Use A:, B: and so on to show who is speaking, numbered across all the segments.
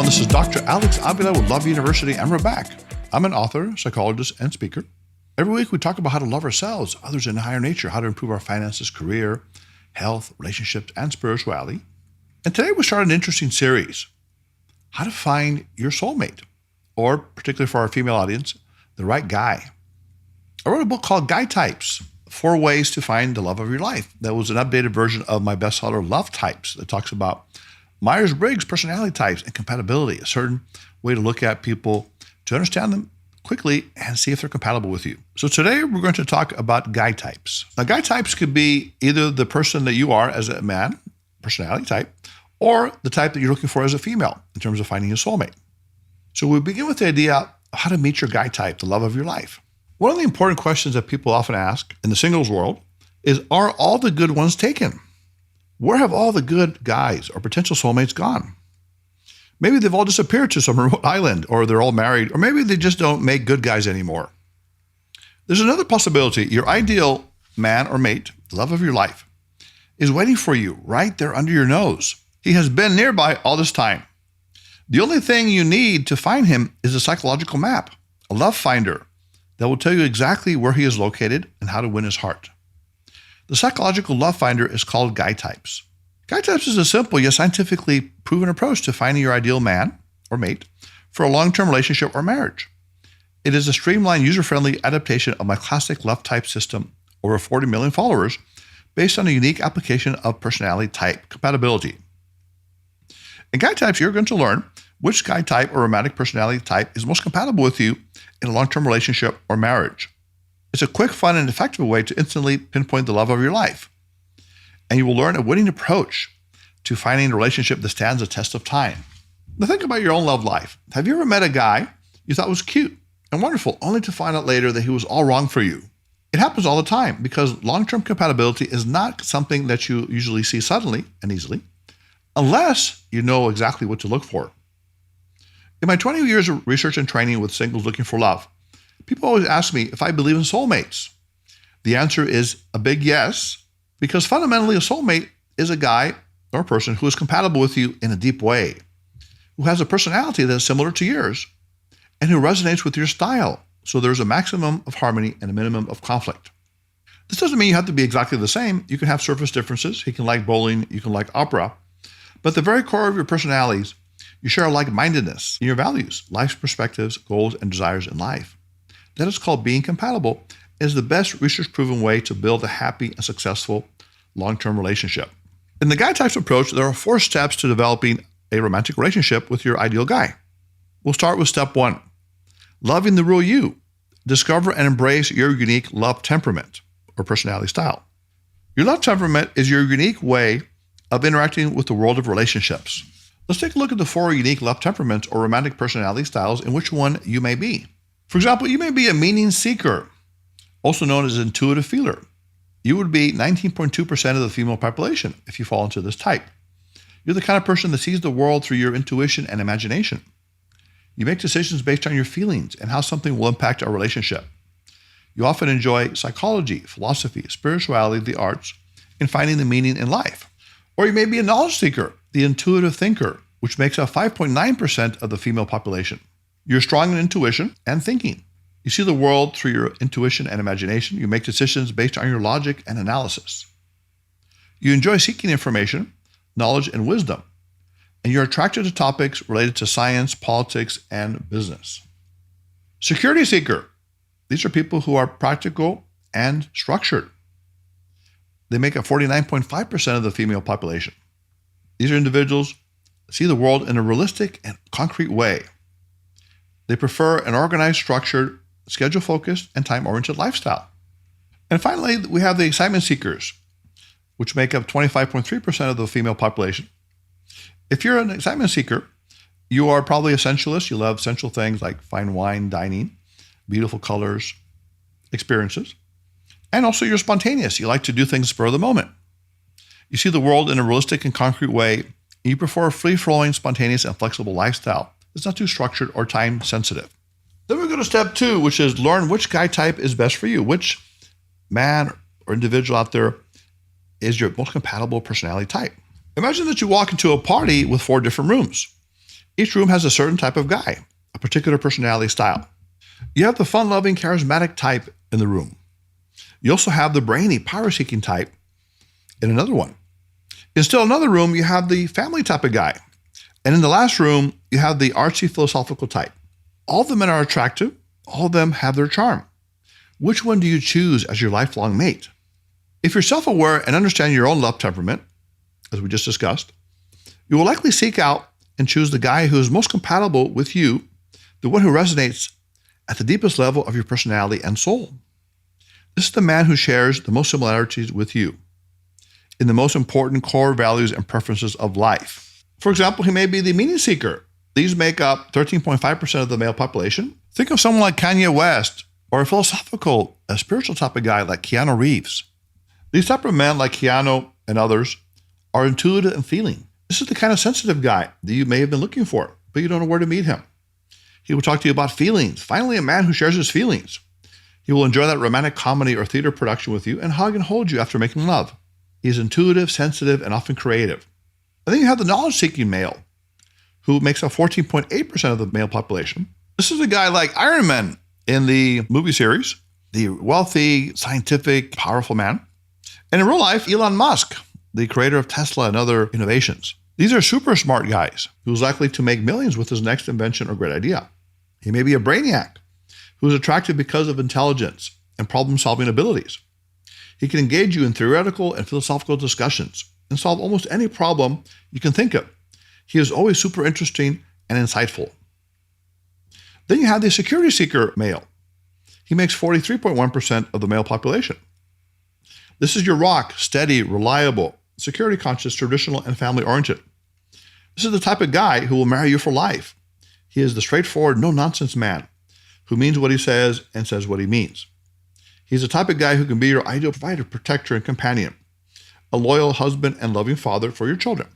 A: everyone. This is Dr. Alex Avila with Love University, and we're back. I'm an author, psychologist, and speaker. Every week we talk about how to love ourselves, others, in higher nature, how to improve our finances, career, health, relationships, and spirituality. And today we start an interesting series, how to find your soulmate, or particularly for our female audience, the right guy. I wrote a book called Guytypes, 4 Ways to Find the Love of Your Life. That was an updated version of my bestseller, Love Types, that talks about Myers-Briggs personality types and compatibility, a certain way to look at people to understand them quickly and see if they're compatible with you. So today we're going to talk about guy types. Now, guy types could be either the person that you are as a man, personality type, or the type that you're looking for as a female in terms of finding a soulmate. So we begin with the idea of how to meet your guy type, the love of your life. One of the important questions that people often ask in the singles world is, are all the good ones taken? Where have all the good guys or potential soulmates gone? Maybe they've all disappeared to some remote island, or they're all married, or maybe they just don't make good guys anymore. There's another possibility. Your ideal man or mate, the love of your life, is waiting for you right there under your nose. He has been nearby all this time. The only thing you need to find him is a psychological map, a love finder that will tell you exactly where he is located and how to win his heart. The psychological love finder is called Guytypes. Guytypes is a simple yet scientifically proven approach to finding your ideal man or mate for a long-term relationship or marriage. It is a streamlined, user-friendly adaptation of my classic love type system, over 40 million followers, based on a unique application of personality type compatibility. In Guytypes, you're going to learn which guy type or romantic personality type is most compatible with you in a long-term relationship or marriage. It's a quick, fun, and effective way to instantly pinpoint the love of your life. And you will learn a winning approach to finding a relationship that stands the test of time. Now think about your own love life. Have you ever met a guy you thought was cute and wonderful, only to find out later that he was all wrong for you? It happens all the time because long-term compatibility is not something that you usually see suddenly and easily, unless you know exactly what to look for. In my 20 years of research and training with singles looking for love, people always ask me if I believe in soulmates. The answer is a big yes, because fundamentally a soulmate is a guy or a person who is compatible with you in a deep way, who has a personality that is similar to yours, and who resonates with your style, so there's a maximum of harmony and a minimum of conflict. This doesn't mean you have to be exactly the same. You can have surface differences. He can like bowling, you can like opera, but at the very core of your personalities, you share a like-mindedness in your values, life's perspectives, goals, and desires in life. That is called being compatible, is the best research-proven way to build a happy and successful long-term relationship. In the Guytypes approach, there are 4 steps to developing a romantic relationship with your ideal guy. We'll start with step 1, loving the real you. Discover and embrace your unique love temperament or personality style. Your love temperament is your unique way of interacting with the world of relationships. Let's take a look at the 4 unique love temperaments or romantic personality styles and which one you may be. For example, you may be a meaning seeker, also known as intuitive feeler. You would be 19.2% of the female population if you fall into this type. You're the kind of person that sees the world through your intuition and imagination. You make decisions based on your feelings and how something will impact our relationship. You often enjoy psychology, philosophy, spirituality, the arts, and finding the meaning in life. Or you may be a knowledge seeker, the intuitive thinker, which makes up 5.9% of the female population. You're strong in intuition and thinking. You see the world through your intuition and imagination. You make decisions based on your logic and analysis. You enjoy seeking information, knowledge, and wisdom. And you're attracted to topics related to science, politics, and business. Security seeker. These are people who are practical and structured. They make up 49.5% of the female population. These are individuals who see the world in a realistic and concrete way. They prefer an organized, structured, schedule-focused, and time-oriented lifestyle. And finally, we have the excitement seekers, which make up 25.3% of the female population. If you're an excitement seeker, you are probably a sensualist. You love sensual things like fine wine, dining, beautiful colors, experiences. And also you're spontaneous. You like to do things spur of the moment. You see the world in a realistic and concrete way, and you prefer a free-flowing, spontaneous, and flexible lifestyle. It's not too structured or time-sensitive. Then we go to step 2, which is learn which guy type is best for you. Which man or individual out there is your most compatible personality type. Imagine that you walk into a party with 4 different rooms. Each room has a certain type of guy, a particular personality style. You have the fun-loving, charismatic type in the room. You also have the brainy, power-seeking type in another one. In still another room, you have the family type of guy. And in the last room, you have the artsy, philosophical type. All the men are attractive. All of them have their charm. Which one do you choose as your lifelong mate? If you're self-aware and understand your own love temperament, as we just discussed, you will likely seek out and choose the guy who is most compatible with you, the one who resonates at the deepest level of your personality and soul. This is the man who shares the most similarities with you in the most important core values and preferences of life. For example, he may be the meaning seeker. These make up 13.5% of the male population. Think of someone like Kanye West or a philosophical, a spiritual type of guy like Keanu Reeves. These type of men like Keanu and others are intuitive and feeling. This is the kind of sensitive guy that you may have been looking for, but you don't know where to meet him. He will talk to you about feelings. Finally, a man who shares his feelings. He will enjoy that romantic comedy or theater production with you and hug and hold you after making love. He is intuitive, sensitive, and often creative. And then you have the knowledge-seeking male, who makes up 14.8% of the male population. This is a guy like Iron Man in the movie series, the wealthy, scientific, powerful man. And in real life, Elon Musk, the creator of Tesla and other innovations. These are super smart guys who's likely to make millions with his next invention or great idea. He may be a brainiac who's attractive because of intelligence and problem-solving abilities. He can engage you in theoretical and philosophical discussions and solve almost any problem you can think of. He is always super interesting and insightful. Then you have the security seeker male. He makes 43.1% of the male population. This is your rock, steady, reliable, security conscious, traditional, and family oriented. This is the type of guy who will marry you for life. He is the straightforward, no-nonsense man who means what he says and says what he means. He's the type of guy who can be your ideal provider, protector, and companion, a loyal husband and loving father for your children.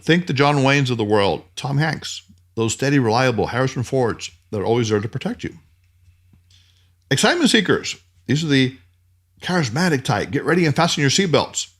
A: Think the John Waynes of the world, Tom Hanks, those steady, reliable Harrison Fords that are always there to protect you. Excitement seekers. These are the charismatic type. Get ready and fasten your seatbelts.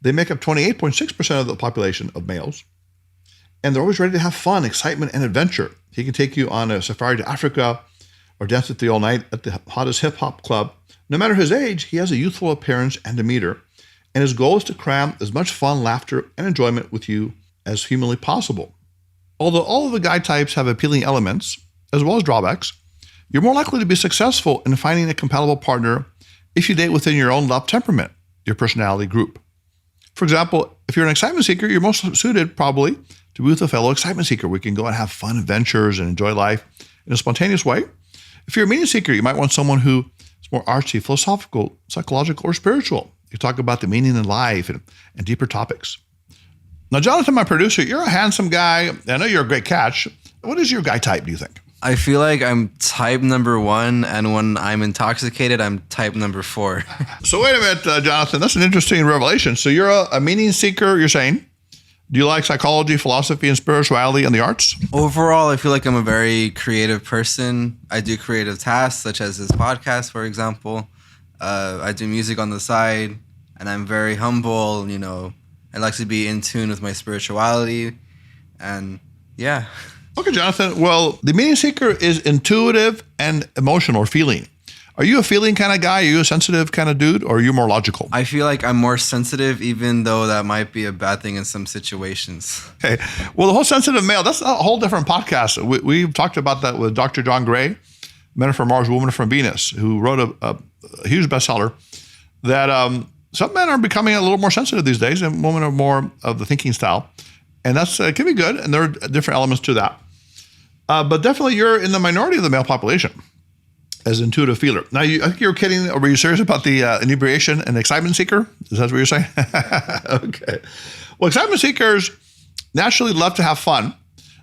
A: They make up 28.6% of the population of males. And they're always ready to have fun, excitement, and adventure. He can take you on a safari to Africa or dance with you all night at the hottest hip-hop club. No matter his age, he has a youthful appearance and demeanor, and his goal is to cram as much fun, laughter, and enjoyment with you as humanly possible. Although all of the guy types have appealing elements, as well as drawbacks, you're more likely to be successful in finding a compatible partner if you date within your own love temperament, your personality group. For example, if you're an excitement seeker, you're most suited probably to be with a fellow excitement seeker. We can go and have fun adventures and enjoy life in a spontaneous way. If you're a meaning seeker, you might want someone who is more artsy, philosophical, psychological, or spiritual. You talk about the meaning in life and deeper topics. Now, Jonathan, my producer, you're a handsome guy. I know you're a great catch. What is your guy type, do you think?
B: I feel like I'm type number 1, and when I'm intoxicated, I'm type number 4.
A: So wait a minute, Jonathan. That's an interesting revelation. So you're a meaning seeker, you're saying? Do you like psychology, philosophy, and spirituality and the arts?
B: Overall, I feel like I'm a very creative person. I do creative tasks, such as this podcast, for example. I do music on the side, and I'm very humble, you know. I like to be in tune with my spirituality, and yeah.
A: Okay, Jonathan. Well, the meaning seeker is intuitive and emotional or feeling. Are you a feeling kind of guy? Are you a sensitive kind of dude, or are you more logical?
B: I feel like I'm more sensitive, even though that might be a bad thing in some situations.
A: Okay. Well, the whole sensitive male, that's a whole different podcast. We've talked about that with Dr. John Gray, Men Are From Mars, Women Are From Venus, who wrote a huge bestseller that some men are becoming a little more sensitive these days, and women are more of the thinking style. And that's can be good, and there are different elements to that. But definitely you're in the minority of the male population as an intuitive feeler. Now, I think you were kidding, or were you serious about the inebriation and excitement seeker? Is that what you're saying? Okay. Well, excitement seekers naturally love to have fun.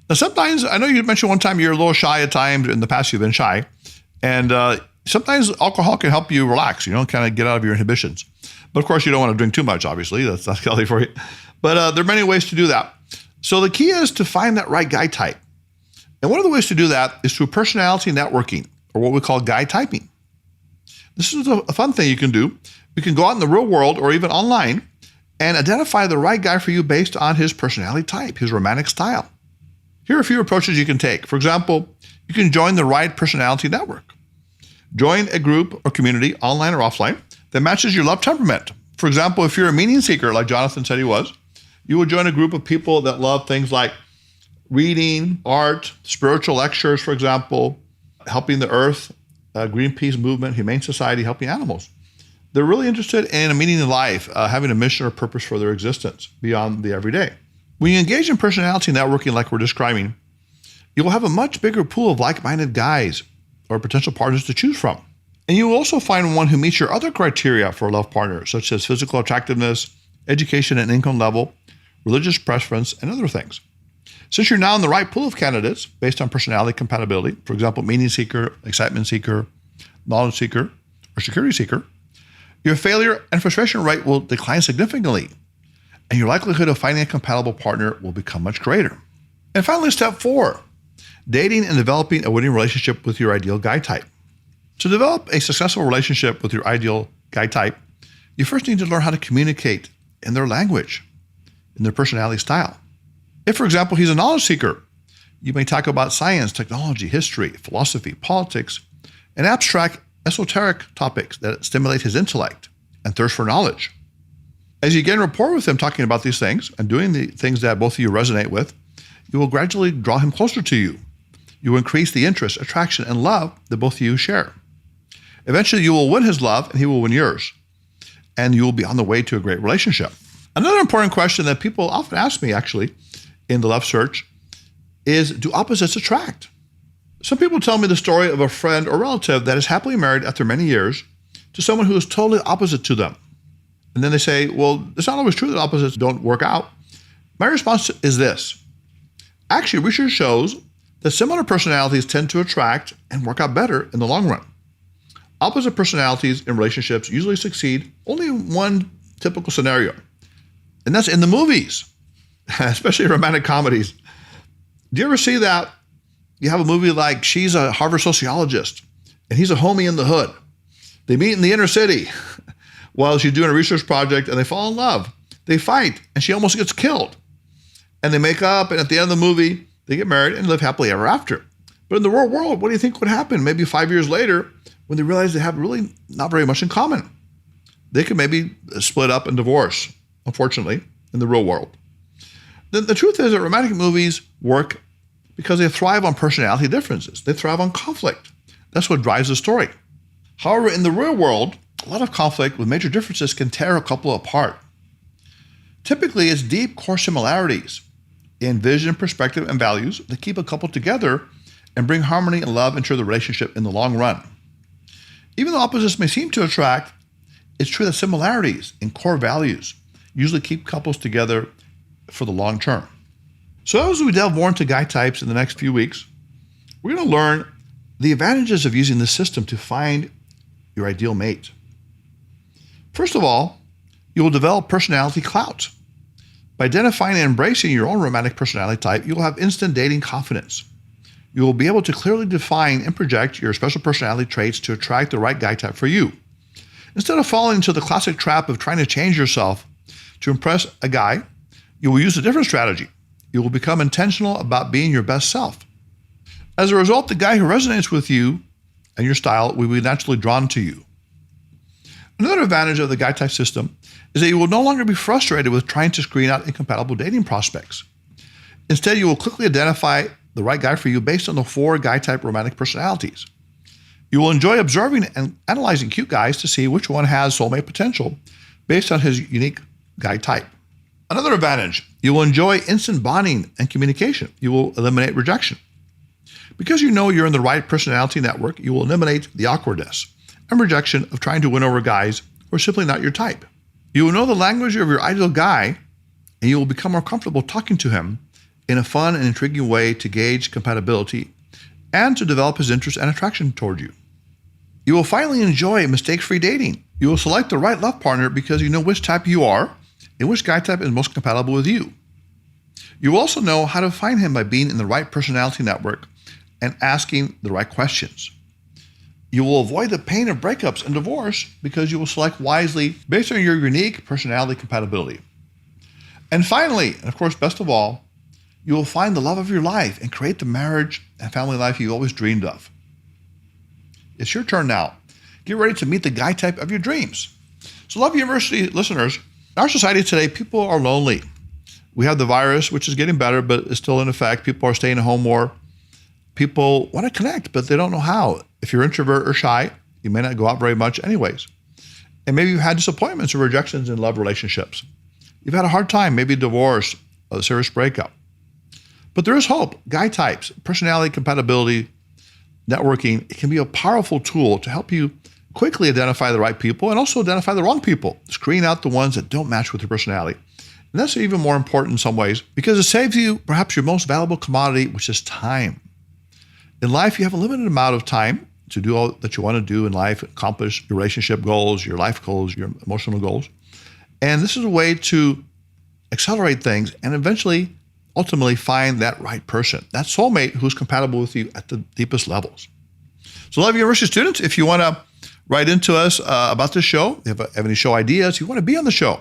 A: Now, sometimes, I know you mentioned one time you're a little shy at times. In the past, you've been shy. And sometimes alcohol can help you relax, kind of get out of your inhibitions. But of course, you don't want to drink too much, obviously. That's not healthy for you. But there are many ways to do that. So the key is to find that right guy type. And one of the ways to do that is through personality networking, or what we call guy typing. This is a fun thing you can do. You can go out in the real world or even online and identify the right guy for you based on his personality type, his romantic style. Here are a few approaches you can take. For example, you can join the right personality network. Join a group or community, online or offline, that matches your love temperament. For example, if you're a meaning seeker, like Jonathan said he was, you will join a group of people that love things like reading, art, spiritual lectures, for example, helping the earth, Greenpeace movement, Humane Society, helping animals. They're really interested in a meaning in life, having a mission or purpose for their existence beyond the everyday. When you engage in personality networking like we're describing, you will have a much bigger pool of like-minded guys or potential partners to choose from. And you will also find one who meets your other criteria for a love partner, such as physical attractiveness, education and income level, religious preference, and other things. Since you're now in the right pool of candidates based on personality compatibility, for example, meaning seeker, excitement seeker, knowledge seeker, or security seeker, your failure and frustration rate will decline significantly, and your likelihood of finding a compatible partner will become much greater. And finally, step 4, dating and developing a winning relationship with your ideal guy type. To develop a successful relationship with your ideal guy type, you first need to learn how to communicate in their language, in their personality style. If, for example, he's a knowledge seeker, you may talk about science, technology, history, philosophy, politics, and abstract, esoteric topics that stimulate his intellect and thirst for knowledge. As you gain rapport with him talking about these things and doing the things that both of you resonate with, you will gradually draw him closer to you. You will increase the interest, attraction, and love that both of you share. Eventually, you will win his love and he will win yours, and you will be on the way to a great relationship. Another important question that people often ask me, actually, in the love search is, do opposites attract? Some people tell me the story of a friend or relative that is happily married after many years to someone who is totally opposite to them. And then they say, well, it's not always true that opposites don't work out. My response is this. Actually, research shows that similar personalities tend to attract and work out better in the long run. Opposite personalities in relationships usually succeed only in one typical scenario, and that's in the movies, especially romantic comedies. Do you ever see that? You have a movie like she's a Harvard sociologist and he's a homie in the hood. They meet in the inner city while she's doing a research project and they fall in love. They fight and she almost gets killed. And they make up, and at the end of the movie, they get married and live happily ever after. But in the real world, what do you think would happen? Maybe 5 years later, when they realize they have really not very much in common. They could maybe split up and divorce, unfortunately, in the real world. The truth is that romantic movies work because they thrive on personality differences. They thrive on conflict. That's what drives the story. However, in the real world, a lot of conflict with major differences can tear a couple apart. Typically, it's deep core similarities in vision, perspective, and values that keep a couple together and bring harmony and love into the relationship in the long run. Even though opposites may seem to attract, it's true that similarities in core values usually keep couples together for the long term. So as we delve more into guy types in the next few weeks, we're going to learn the advantages of using this system to find your ideal mate. First of all, you will develop personality clout. By identifying and embracing your own romantic personality type, you will have instant dating confidence. You will be able to clearly define and project your special personality traits to attract the right guy type for you. Instead of falling into the classic trap of trying to change yourself to impress a guy, you will use a different strategy. You will become intentional about being your best self. As a result, the guy who resonates with you and your style will be naturally drawn to you. Another advantage of the guy type system is that you will no longer be frustrated with trying to screen out incompatible dating prospects. Instead, you will quickly identify the right guy for you based on the 4 guy type romantic personalities. You will enjoy observing and analyzing cute guys to see which one has soulmate potential based on his unique guy type. Another advantage, you will enjoy instant bonding and communication. You will eliminate rejection. Because you know you're in the right personality network, you will eliminate the awkwardness and rejection of trying to win over guys who are simply not your type. You will know the language of your ideal guy, and you will become more comfortable talking to him in a fun and intriguing way to gauge compatibility and to develop his interest and attraction toward you. You will finally enjoy mistake-free dating. You will select the right love partner because you know which type you are and which guy type is most compatible with you. You will also know how to find him by being in the right personality network and asking the right questions. You will avoid the pain of breakups and divorce because you will select wisely based on your unique personality compatibility. And finally, and of course best of all, you will find the love of your life and create the marriage and family life you always dreamed of. It's your turn now. Get ready to meet the guy type of your dreams. So Love University listeners, in our society today, people are lonely. We have the virus, which is getting better, but is still in effect. People are staying at home more. People want to connect, but they don't know how. If you're introvert or shy, you may not go out very much anyways. And maybe you've had disappointments or rejections in love relationships. You've had a hard time, maybe divorce, a serious breakup. But there is hope. Guytypes, personality compatibility, networking, it can be a powerful tool to help you quickly identify the right people and also identify the wrong people, screen out the ones that don't match with your personality. And that's even more important in some ways because it saves you perhaps your most valuable commodity, which is time. In life, you have a limited amount of time to do all that you want to do in life, accomplish your relationship goals, your life goals, your emotional goals. And this is a way to accelerate things and eventually, ultimately find that right person, that soulmate who's compatible with you at the deepest levels. So Love University students, if you want to write into us about this show, if you have any show ideas, you want to be on the show.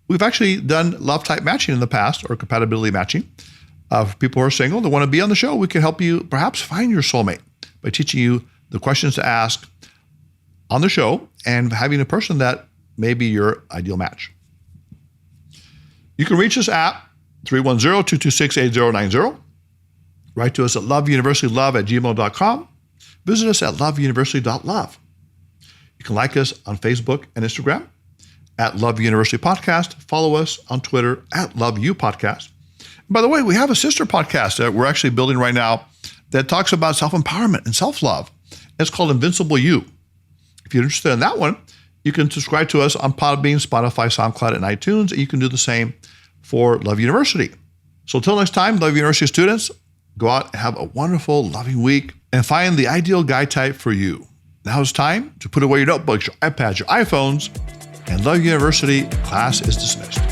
A: We've actually done love type matching in the past or compatibility matching. For people who are single that want to be on the show, we can help you perhaps find your soulmate by teaching you the questions to ask on the show and having a person that may be your ideal match. You can reach us at 310-226-8090. Write to us at loveuniversitylove@gmail.com. Visit us at loveuniversity.love. You can like us on Facebook and Instagram at Love University Podcast. Follow us on Twitter at Love You Podcast. By the way, we have a sister podcast that we're actually building right now that talks about self-empowerment and self-love. It's called Invincible You. If you're interested in that one, you can subscribe to us on Podbean, Spotify, SoundCloud, and iTunes. And you can do the same for Love University. So until next time, Love University students, go out and have a wonderful, loving week and find the ideal guy type for you. Now it's time to put away your notebooks, your iPads, your iPhones, and Love University class is dismissed.